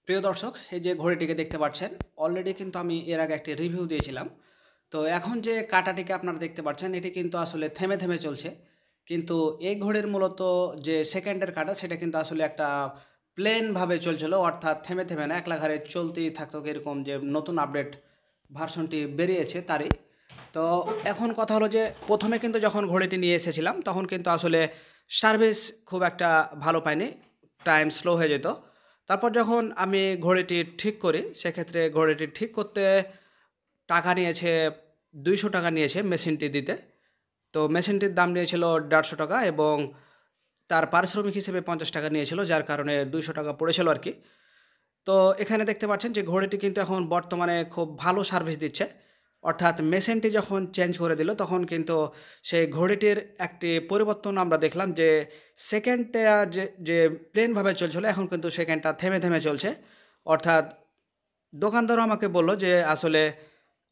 প্রিয় দর্শক, এই যে ঘড়িটিকে দেখতে পাচ্ছেন, অলরেডি কিন্তু আমি এর আগে একটি রিভিউ দিয়েছিলাম। তো এখন যে কাঁটাটিকে আপনারা দেখতে পাচ্ছেন, এটি কিন্তু আসলে থেমে, থেমে চলছে। কিন্তু এই ঘড়ির মূলত যে সেকেন্ডের কাঁটা, সেটা কিন্তু আসলে একটা প্লেন ভাবে চলছিল। অর্থাৎ থেমে, থেমে না, একলাঘারে চলতেই থাকতো, এরকম যে নতুন আপডেট ভার্সনটি বেরিয়েছে তারই। তো এখন কথা হলো যে, ১ম এ কিন্তু যখন ঘড়িটি নিয়ে এসেছিলাম, তখন কিন্তু আসলে সার্ভিস খুব একটা ভালো পাইনি। টাইম স্লো হয়ে যেত। তারপর যখন আমি ঘড়িটি ঠিক করি, সেক্ষেত্রে ঘড়িটি ঠিক করতে টাকা নিয়েছে, ৳২০০ নিয়েছে মেশিনটি দিতে। তো মেশিনটির দাম নিয়েছিল ৳১৫০ এবং তার পারিশ্রমিক হিসেবে ৳৫০ নিয়েছিল, যার কারণে ৳২০০ পড়েছিল আরকি। তো এখানে দেখতে পাচ্ছেন যে ঘড়িটি কিন্তু এখন বর্তমানে খুব ভালো সার্ভিস দিচ্ছে। অর্থাৎ মেশিনটি যখন চেঞ্জ করে দিল, তখন কিন্তু সেই ঘড়িটির একটি পরিবর্তন আমরা দেখলাম যে সেকেন্ডটা যে প্লেনভাবে চলছিল, এখন কিন্তু সেকেন্ডটা থেমে, থেমে চলছে। অর্থাৎ দোকানদারও আমাকে বলল যে আসলে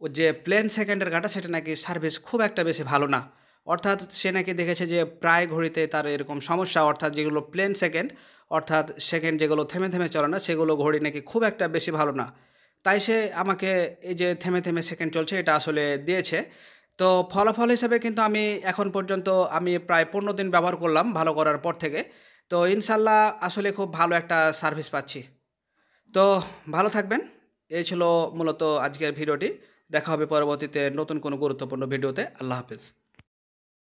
ও যে প্লেন সেকেন্ডের কাঁটা, সেটা নাকি সার্ভিস খুব একটা বেশি ভালো না। অর্থাৎ সে নাকি দেখেছে যে প্রায় ঘড়িতে তার এরকম সমস্যা, অর্থাৎ যেগুলো প্লেন সেকেন্ড, অর্থাৎ সেকেন্ড যেগুলো থেমে, থেমে চলে না, সেগুলো ঘড়ি নাকি খুব একটা বেশি ভালো না। তাই সে আমাকে এই যে থেমে, থেমে সেকেন্ড চলছে, এটা আসলে দিয়েছে। তো ফলাফল হিসেবে কিন্তু আমি এখন পর্যন্ত আমি প্রায় ১৫ দিন ব্যবহার করলাম ভালো করার পর থেকে। তো ইনশাআল্লাহ আসলে খুব ভালো একটা সার্ভিস পাচ্ছি। তো ভালো থাকবেন। এই ছিল মূলত আজকের ভিডিওটি। দেখা হবে পরবর্তীতে নতুন কোনো গুরুত্বপূর্ণ ভিডিওতে। আল্লাহ হাফেজ।